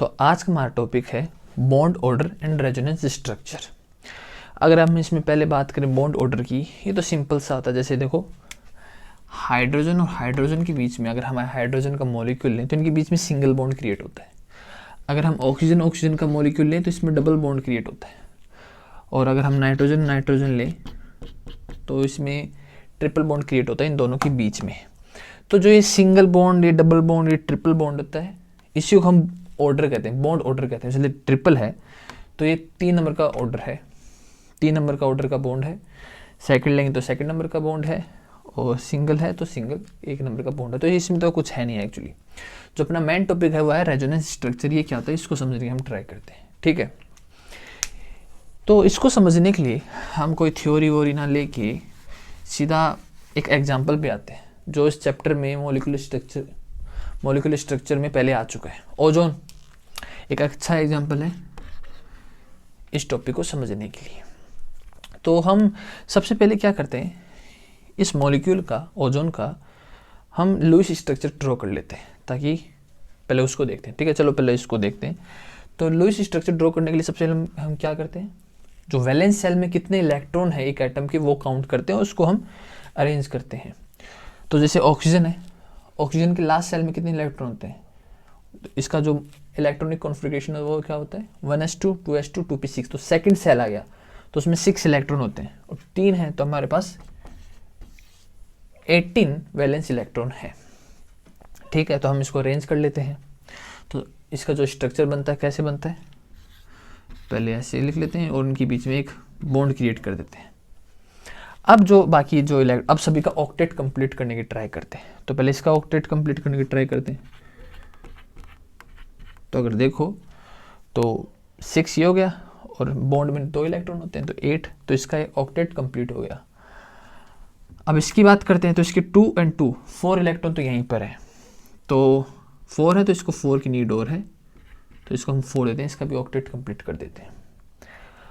तो आज का हमारा टॉपिक है bond order and resonance structure. अगर हम इसमें पहले बात करें बॉन्ड ऑर्डर की, ये तो सिंपल सा होता है। जैसे देखो, हाइड्रोजन और हाइड्रोजन के बीच में अगर हमारे हाइड्रोजन का मॉलिक्यूल लें तो इनके बीच में सिंगल बॉन्ड क्रिएट होता है। अगर हम ऑक्सीजन ऑक्सीजन का मॉलिक्यूल लें तो इसमें डबल बॉन्ड क्रिएट होता है। और अगर हम नाइट्रोजन नाइट्रोजन लें तो इसमें ट्रिपल बॉन्ड क्रिएट होता है इन दोनों के बीच में। तो जो ये सिंगल बॉन्ड, ये डबल बॉन्ड, ये ट्रिपल बॉन्ड होता है, इसी को हम ऑर्डर कहते हैं, बॉन्ड ऑर्डर कहते हैं। इसलिए ट्रिपल है तो ये 3 नंबर का ऑर्डर है, 3 नंबर का ऑर्डर का बॉन्ड है। सेकंड लेंगे तो सेकंड नंबर का बॉन्ड है, और सिंगल है तो सिंगल 1 नंबर का बॉन्ड है। तो इसमें तो कुछ है नहीं एक्चुअली। जो अपना मेन टॉपिक है वो है रेजोनेंस स्ट्रक्चर। ये क्या होता है इसको समझने की हम ट्राई करते हैं, ठीक है। तो इसको समझने के लिए हम कोई थ्योरी वोरी ना लेके सीधा एक एग्जाम्पल पे आते हैं जो इस चैप्टर में मॉलिक्यूलर स्ट्रक्चर में पहले आ चुका है। ओजोन एक अच्छा एग्जाम्पल है इस टॉपिक को समझने के लिए। तो हम सबसे पहले क्या करते हैं, इस मॉलिक्यूल का, ओजोन का, हम लुईस स्ट्रक्चर ड्रॉ कर लेते हैं ताकि पहले उसको देखते हैं, ठीक है। चलो पहले इसको देखते हैं। तो लुईस स्ट्रक्चर ड्रॉ करने के लिए सबसे पहले हम क्या करते हैं, जो वैलेंस सेल में कितने इलेक्ट्रॉन है एक एटम के वो काउंट करते हैं और उसको हम अरेंज करते हैं। तो जैसे ऑक्सीजन है, ऑक्सीजन के लास्ट सेल में कितने इलेक्ट्रॉन होते हैं, तो इसका जो इलेक्ट्रॉनिक कॉन्फ़िगरेशन है वो क्या होता है 1s2 2s2 2p6। तो सेकंड सेल आ गया तो उसमें 6 इलेक्ट्रॉन होते हैं, और 3 है तो हमारे पास 18 वैलेंस इलेक्ट्रॉन है, ठीक है। तो हम इसको अरेंज कर लेते हैं। तो इसका जो स्ट्रक्चर बनता है कैसे बनता है, पहले ऐसे लिख लेते हैं और उनके बीच में एक बॉन्ड क्रिएट कर देते हैं। अब जो बाकी जो अब सभी का ऑक्टेट कंप्लीट करने की ट्राई करते हैं। तो पहले इसका ऑक्टेट कंप्लीट करने की ट्राई करते हैं। तो अगर देखो तो 6 ये हो गया, और बॉन्ड में 2 इलेक्ट्रॉन होते हैं तो 8, तो इसका ऑक्टेट कंप्लीट हो गया। अब इसकी बात करते हैं तो इसके 2 और 2 4 इलेक्ट्रॉन तो यहीं पर है, तो 4 है तो इसको 4 की नीड और है, तो इसको हम 4 देते हैं, इसका भी ऑक्टेट कंप्लीट कर देते हैं।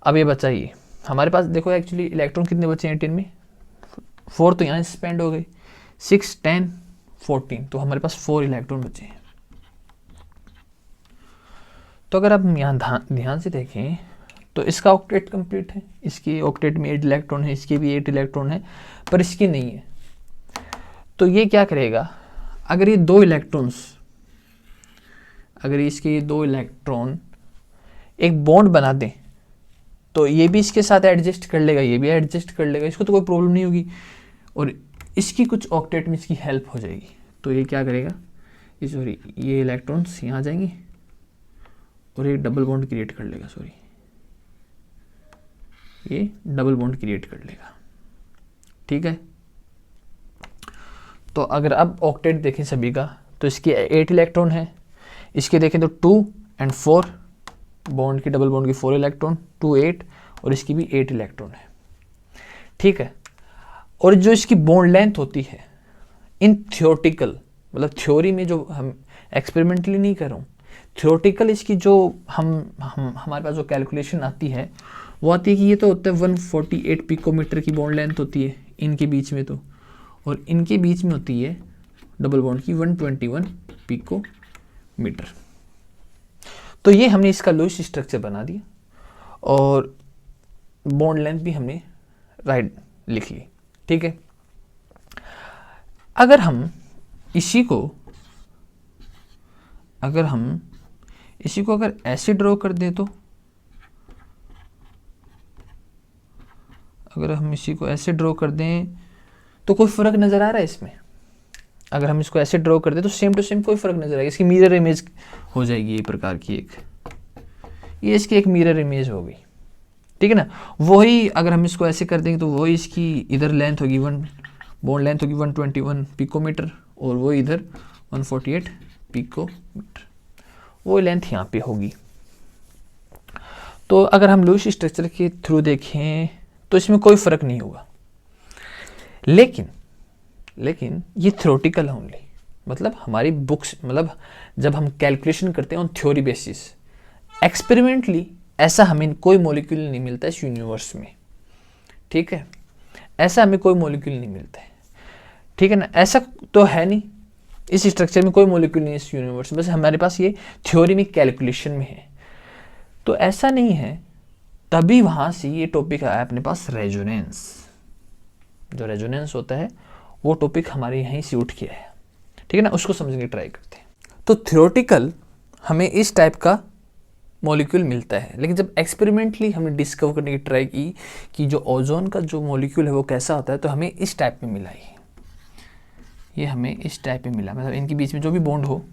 अब ये बचा ये हमारे पास, देखो एक्चुअली इलेक्ट्रॉन कितने बचे हैं 18 में, 4 तो यहाँ स्पेंड हो गई, 6 10 14, तो हमारे पास 4 इलेक्ट्रॉन बचे हैं। तो अगर आप यहाँ ध्यान से देखें तो इसका ऑक्टेट कंप्लीट है, इसकी ऑक्टेट में 8 इलेक्ट्रॉन है, इसके भी 8 इलेक्ट्रॉन है, पर इसकी नहीं है। तो ये क्या करेगा, अगर ये 2 इलेक्ट्रॉन्स, अगर इसके 2 इलेक्ट्रॉन एक बॉन्ड बना दें तो ये भी इसके साथ एडजस्ट कर लेगा, ये भी एडजस्ट कर लेगा, इसको तो कोई प्रॉब्लम नहीं होगी, और इसकी कुछ ऑक्टेट में इसकी हेल्प हो जाएगी। तो ये क्या करेगा, ये इलेक्ट्रॉन्स यहाँ जाएंगे और एक डबल बॉन्ड क्रिएट कर लेगा, ये डबल बॉन्ड क्रिएट कर लेगा, ठीक है। तो अगर अब ऑक्टेट देखें सभी का, तो इसके 8 इलेक्ट्रॉन है, इसके देखें तो 2 और 4, बॉन्ड की डबल बॉन्ड की 4 इलेक्ट्रॉन, 2 8, और इसकी भी 8 इलेक्ट्रॉन है, ठीक है। और जो इसकी बॉन्ड लेंथ होती है इन थियोरटिकल, मतलब थ्योरी में, जो हम एक्सपेरिमेंटली नहीं कर रहा हूँ, थियोरटिकल इसकी जो हमारे पास जो कैलकुलेशन आती है वो आती है कि ये तो होता है 148 पिकोमीटर की बॉन्ड लेंथ होती है इनके बीच में, तो और इनके बीच में होती है डबल बॉन्ड की 121 पिकोमीटर। तो ये हमने इसका लुईस स्ट्रक्चर बना दिया, और बॉन्ड लेंथ भी हमने राइट लिख ली, ठीक है। अगर हम इसी को अगर ऐसे ड्रॉ कर दें, तो अगर हम इसी को ऐसे ड्रॉ कर दें तो कोई फर्क नजर आ रहा है इसमें। अगर हम इसको ऐसे ड्रॉ कर दें तो सेम टू सेम कोई फर्क नजर आएगा, इसकी मिरर इमेज हो जाएगी, ये प्रकार की ये इसकी एक मिरर इमेज हो गई, ठीक है ना। वही अगर हम इसको ऐसे कर देंगे तो वही इसकी इधर लेंथ होगी, बॉन्ड लेंथ होगी 121 पिकोमीटर, और वो इधर 148 पिकोमीटर, वो लेंथ यहाँ पे होगी। तो अगर हम लुईस स्ट्रक्चर के थ्रू देखें तो इसमें कोई फर्क नहीं होगा, लेकिन ये थ्योरेटिकल है ओनली, मतलब हमारी बुक्स, मतलब जब हम कैलकुलेशन करते हैं ऑन थ्योरी बेसिस, एक्सपेरिमेंटली ऐसा हमें कोई मॉलिक्यूल नहीं मिलता इस यूनिवर्स में, ठीक है। ऐसा हमें कोई मॉलिक्यूल नहीं मिलता है, ठीक है ना। ऐसा तो है नहीं इस स्ट्रक्चर में कोई मॉलिक्यूल नहीं है इस यूनिवर्स में, बस हमारे पास ये थ्योरी में कैलकुलेशन में है। तो ऐसा नहीं है, तभी वहाँ से ये टॉपिक आया अपने पास रेजोनेंस। जो रेजोनेंस होता है वो टॉपिक हमारे यहीं से उठ के आया, ठीक है ना, उसको समझने की ट्राई करते हैं। तो थ्योरेटिकल हमें इस टाइप का मॉलिक्यूल मिलता है, लेकिन जब एक्सपेरिमेंटली हमने डिस्कवर करने की ट्राई की कि जो ओजोन का जो मॉलिक्यूल है वो कैसा होता है, तो हमें इस टाइप में मिला ये हमें इस टाइप में मिला। मतलब इनके बीच में जो भी बॉन्ड हो,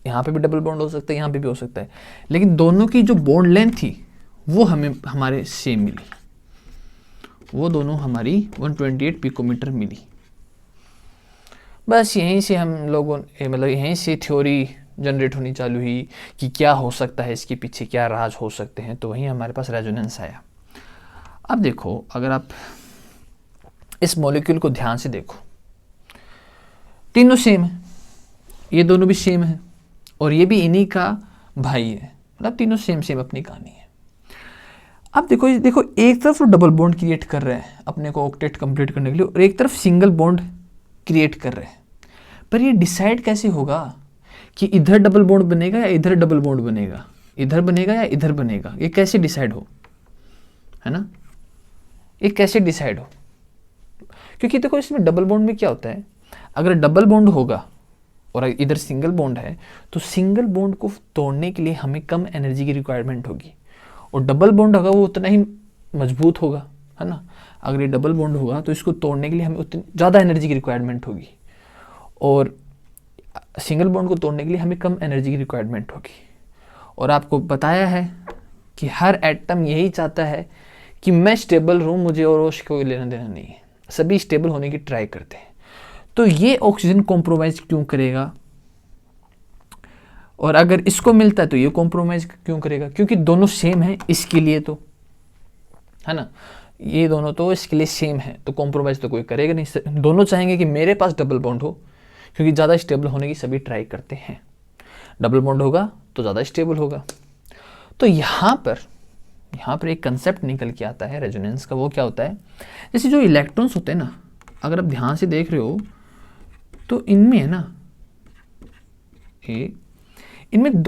यहाँ पे भी डबल बॉन्ड हो सकता है, यहाँ पे भी हो सकता है, लेकिन दोनों की जो बॉन्ड लेंथ थी वो हमें हमारे सेम मिली, वो दोनों हमारी 128 पिकोमीटर मिली। बस यहीं से हम लोगों मतलब यहीं से थ्योरी जनरेट होनी चालू हुई कि क्या हो सकता है, इसके पीछे क्या राज हो सकते हैं, तो वहीं हमारे पास रेजोनेंस आया। अब देखो, अगर आप इस मॉलिक्यूल को ध्यान से देखो, तीनों सेम है, ये दोनों भी सेम है, और ये भी इन्हीं का भाई है, मतलब तीनों सेम सेम अपनी कहानी है। अब देखो एक तरफ तो डबल बॉन्ड क्रिएट कर रहे हैं अपने को ऑक्टेट कंप्लीट करने के लिए, और एक तरफ सिंगल बॉन्ड क्रिएट कर रहे हैं, पर ये डिसाइड कैसे होगा कि इधर डबल बॉन्ड बनेगा या इधर डबल बॉन्ड बनेगा, इधर बनेगा या इधर बनेगा, ये कैसे डिसाइड हो, है ना, ये कैसे डिसाइड हो? क्योंकि देखो इसमें डबल बॉन्ड में क्या होता है, अगर डबल बॉन्ड होगा और इधर सिंगल बॉन्ड है, तो सिंगल बॉन्ड को तोड़ने के लिए हमें कम एनर्जी की रिक्वायरमेंट होगी, और डबल बॉन्ड होगा वो उतना ही मजबूत होगा, है ना। अगर ये डबल बॉन्ड होगा तो इसको तोड़ने के लिए हमें उतनी ज़्यादा एनर्जी की रिक्वायरमेंट होगी, और सिंगल बॉन्ड को तोड़ने के लिए हमें कम एनर्जी की रिक्वायरमेंट होगी। और आपको बताया है कि हर एटम यही चाहता है कि मैं स्टेबल रहूँ, मुझे और उसको कोई लेना देना नहीं है, सभी स्टेबल होने की ट्राई करते हैं। तो ये ऑक्सीजन कॉम्प्रोमाइज़ क्यों करेगा, और अगर इसको मिलता है तो ये कॉम्प्रोमाइज़ क्यों करेगा? क्योंकि दोनों सेम है इसके लिए, तो है ना, ये दोनों तो इसके लिए सेम है, तो कॉम्प्रोमाइज़ तो कोई करेगा नहीं। दोनों चाहेंगे कि मेरे पास डबल बॉन्ड हो, क्योंकि ज़्यादा स्टेबल होने की सभी ट्राई करते हैं। डबल बॉन्ड होगा तो ज़्यादा स्टेबल होगा। तो यहाँ पर एक कंसेप्ट निकल के आता है रेजोनेंस का। वो क्या होता है, जैसे जो इलेक्ट्रॉन्स होते हैं ना, अगर आप ध्यान से देख रहे हो तो इनमें है ना, इनमें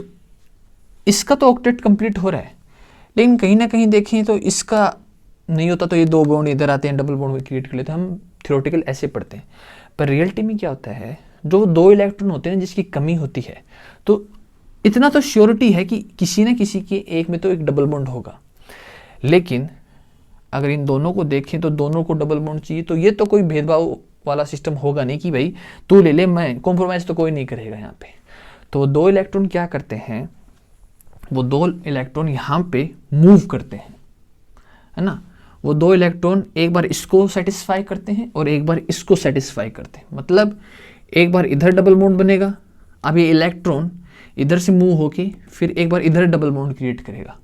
इसका तो ऑक्टेट कंप्लीट हो रहा है, लेकिन कहीं ना कहीं देखें तो इसका नहीं होता, तो ये दो बॉन्ड इधर आते हैं, डबल बॉन्ड क्रिएट कर लेते हैं। हम थ्योरेटिकल ऐसे पढ़ते हैं, पर रियलिटी में क्या होता है, जो दो इलेक्ट्रॉन होते हैं जिसकी कमी होती है, तो इतना तो श्योरिटी है कि किसी न किसी के एक में तो एक डबल बॉन्ड होगा। लेकिन अगर इन दोनों को देखें तो दोनों को डबल बॉन्ड चाहिए, तो ये तो कोई भेदभाव वाला सिस्टम होगा नहीं कि भाई तू ले ले, मैं कॉम्प्रोमाइज़ तो कोई नहीं करेगा यहाँ पे। तो दो इलेक्ट्रॉन क्या करते हैं, वो दो इलेक्ट्रॉन यहाँ पे मूव करते हैं, है ना। वो दो इलेक्ट्रॉन एक बार इसको सेटिस्फाई करते हैं और एक बार इसको सेटिस्फाई करते हैं, मतलब एक बार इधर डबल बॉन्ड बनेगा, अब ये इलेक्ट्रॉन इधर से मूव होके फिर एक बार इधर डबल बॉन्ड क्रिएट करेगा,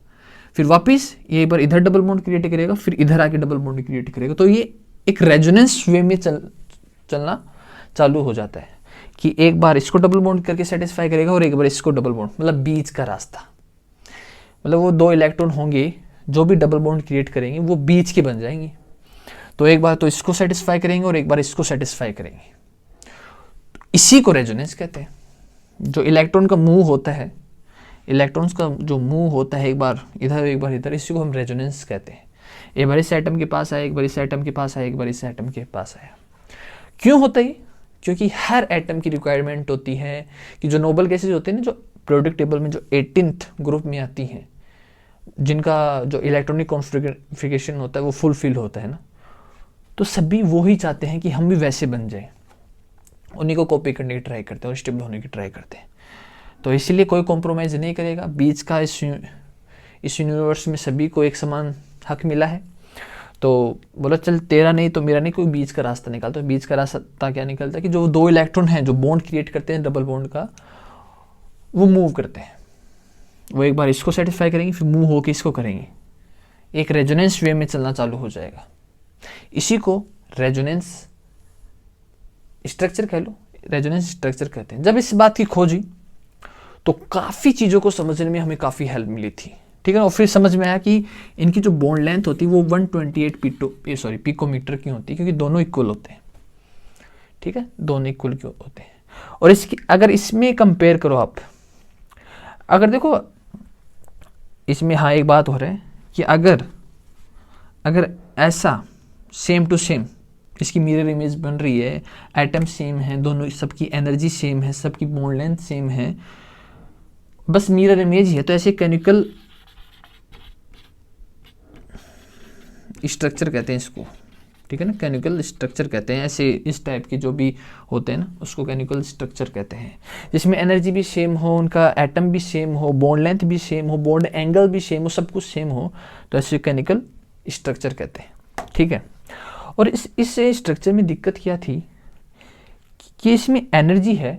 फिर वापस ये एक बार इधर डबल बॉन्ड क्रिएट करेगा, फिर इधर आके डबल बॉन्ड क्रिएट करेगा। तो ये एक रेजोनेंस वे में चलना चालू हो जाता है कि एक बार इसको डबल बॉन्ड करके सेटिस्फाई करेगा और एक बार इसको डबल बॉन्ड, मतलब बीच का रास्ता, मतलब वो दो इलेक्ट्रॉन होंगे जो भी डबल बॉन्ड क्रिएट करेंगे वो बीच के बन जाएंगे। तो एक बार तो इसको सेटिस्फाई करेंगे और एक बार इसको सेटिस्फाई करेंगे। इसी को रेजोनेंस कहते हैं। जो इलेक्ट्रॉन का मूव होता है, इलेक्ट्रॉन्स का जो मूव होता है एक बार इधर एक बार इधर, इसी को हम रेजोनेंस कहते हैं। एक बार इस एटम के पास आया, एक बार इस एटम के पास आया, एक बार इस एटम के पास आया। क्यों होता है? क्योंकि हर एटम की रिक्वायरमेंट होती है कि जो नोबल गैसेज होते हैं ना, जो पीरियोडिक टेबल में जो 18th ग्रुप में आती हैं, जिनका जो इलेक्ट्रॉनिक कॉन्फिगरेशन होता है वो फुलफिल होता है ना, तो सभी वो ही चाहते हैं कि हम भी वैसे बन जाएं, उन्हीं को कॉपी करने की ट्राई करते हैं और स्टेबल होने की ट्राई करते हैं। तो इसीलिए कोई कॉम्प्रोमाइज़ नहीं करेगा। बीच का इस यूनिवर्स में सभी को एक समान हक मिला है। तो बोला चल तेरा नहीं तो मेरा नहीं, कोई बीच का रास्ता निकालता। तो बीच का रास्ता क्या निकलता है कि जो दो इलेक्ट्रॉन हैं जो बॉन्ड क्रिएट करते हैं डबल बॉन्ड का, वो मूव करते हैं। वो एक बार इसको सेटिस्फाई करेंगे, फिर मूव होकर इसको करेंगे, एक रेजोनेंस वे में चलना चालू हो जाएगा। इसी को रेजोनेंस स्ट्रक्चर कह लो, रेजोनेंस स्ट्रक्चर कहते हैं। जब इस बात की खोजी तो काफ़ी चीज़ों को समझने में हमें काफ़ी हेल्प मिली थी, ठीक है। और फिर समझ में आया कि इनकी जो बॉन्ड लेंथ होती है वो 128 पिकोमीटर की होती है, क्योंकि दोनों इक्वल होते हैं, ठीक है, दोनों इक्वल होते हैं। और इसकी अगर इसमें कंपेयर करो आप, अगर देखो इसमें हाँ एक बात हो रहा है कि अगर अगर ऐसा सेम टू सेम इसकी मिरर इमेज बन रही है, एटम सेम है, दोनों सबकी एनर्जी सेम है, सबकी बॉन्ड लेंथ सेम है, बस मिरर इमेज ही है, तो ऐसे केमिकल स्ट्रक्चर कहते हैं इसको, ठीक है ना, केमिकल स्ट्रक्चर कहते हैं। ऐसे इस टाइप के जो भी होते हैं ना उसको केमिकल स्ट्रक्चर कहते हैं, जिसमें एनर्जी भी सेम हो, उनका एटम भी सेम हो, बॉन्ड लेंथ भी सेम हो, बॉन्ड एंगल भी सेम हो, सब कुछ सेम हो, तो ऐसे केमिकल स्ट्रक्चर कहते हैं, ठीक है। और इस स्ट्रक्चर में दिक्कत क्या थी कि इसमें एनर्जी है,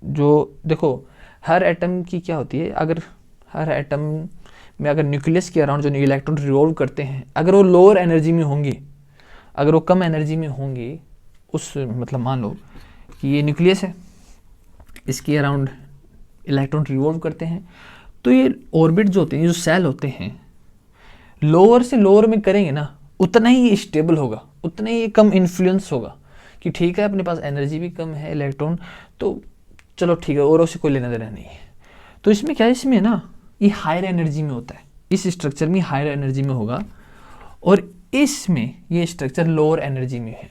जो देखो हर एटम की क्या होती है, अगर हर एटम में अगर न्यूक्लियस के अराउंड जो इलेक्ट्रॉन रिवॉल्व करते हैं, अगर वो लोअर एनर्जी में होंगे, अगर वो कम एनर्जी में होंगे, उस मतलब मान लो कि ये न्यूक्लियस है, इसके अराउंड इलेक्ट्रॉन रिवॉल्व करते हैं, तो ये ऑर्बिट जो होते हैं, जो सेल होते हैं, लोअर से लोअर में करेंगे ना, उतना ही ये स्टेबल होगा, उतना ही ये कम इन्फ्लुएंस होगा कि ठीक है अपने पास एनर्जी भी कम है, इलेक्ट्रॉन तो चलो ठीक है, और से कोई लेना देना नहीं है। तो इसमें क्या है, इसमें ना ये हायर एनर्जी में होता है, इस स्ट्रक्चर में हायर एनर्जी में होगा, और इसमें ये स्ट्रक्चर लोअर एनर्जी में है,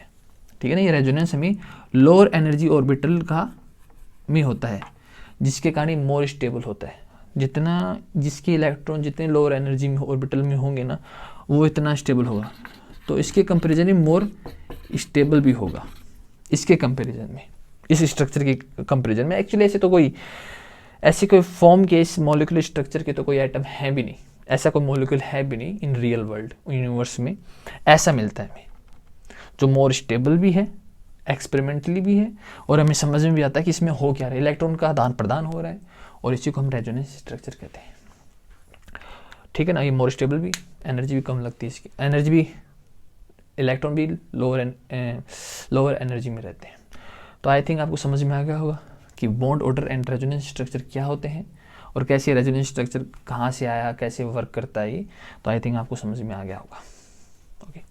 ठीक है ना। ये रेजोनेंस में लोअर एनर्जी ऑर्बिटल का में होता है, जिसके कारण ये मोर स्टेबल होता है। जितना जिसके इलेक्ट्रॉन जितने लोअर एनर्जी में ऑर्बिटल में होंगे ना, वो इतना स्टेबल होगा, तो इसके कंपैरिजन में मोर स्टेबल भी होगा, इसके कंपैरिजन में, इस स्ट्रक्चर के कंपैरिजन में। एक्चुअली ऐसे कोई फॉर्म के इस मॉलिक्यूलर स्ट्रक्चर के तो कोई एटम है भी नहीं, ऐसा कोई मॉलिक्यूल है भी नहीं इन रियल वर्ल्ड, यूनिवर्स में ऐसा मिलता है हमें, जो मोर स्टेबल भी है, एक्सपेरिमेंटली भी है, और हमें समझ में भी आता है कि इसमें हो क्या रहा है, इलेक्ट्रॉन का आदान प्रदान हो रहा है, और इसी को हम रेजोनेंस स्ट्रक्चर कहते हैं, ठीक है ना। ये मोर स्टेबल भी, एनर्जी भी कम लगती है इसकी, एनर्जी भी, इलेक्ट्रॉन भी लोअर एनर्जी में रहते हैं। तो आई थिंक आपको समझ में आ गया होगा कि bond order and resonance structure क्या होते हैं, और कैसे रेजोनेंस स्ट्रक्चर कहाँ से आया, कैसे वर्क करता है ये, तो आई थिंक आपको समझ में आ गया होगा। ओके,